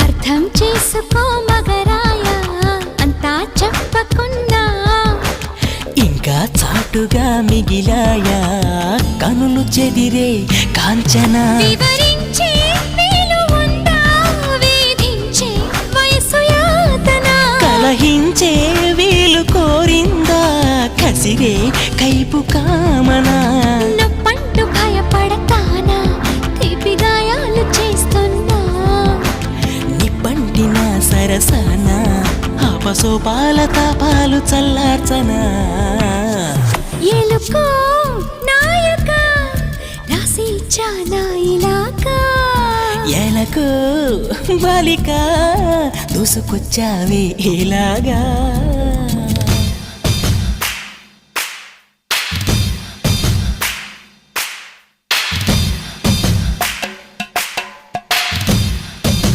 అర్థం చేసుకో మగరాయ అంతా చెప్పకున్నా ఇంకా చాటుగా మిగిలాయా కనులు చెదిరే కాంచన వివరించే వీలు ఉందా వేధించే వయసు యాతన కలహించే వీలు కోరిందా కసిరే కైపు కామనా నొప్పంటూ భయపడతానా తీపి గాయాలు చేస్తున్నా నిప్పంటిన సరసన ఆపసోపాల తాపాలు చల్లార్చనా ఎలుకో నాయక రాసి ఇచ్చానా ఇలాగా ఎలకు బాలిక దూసుకొచ్చావే ఇలాగా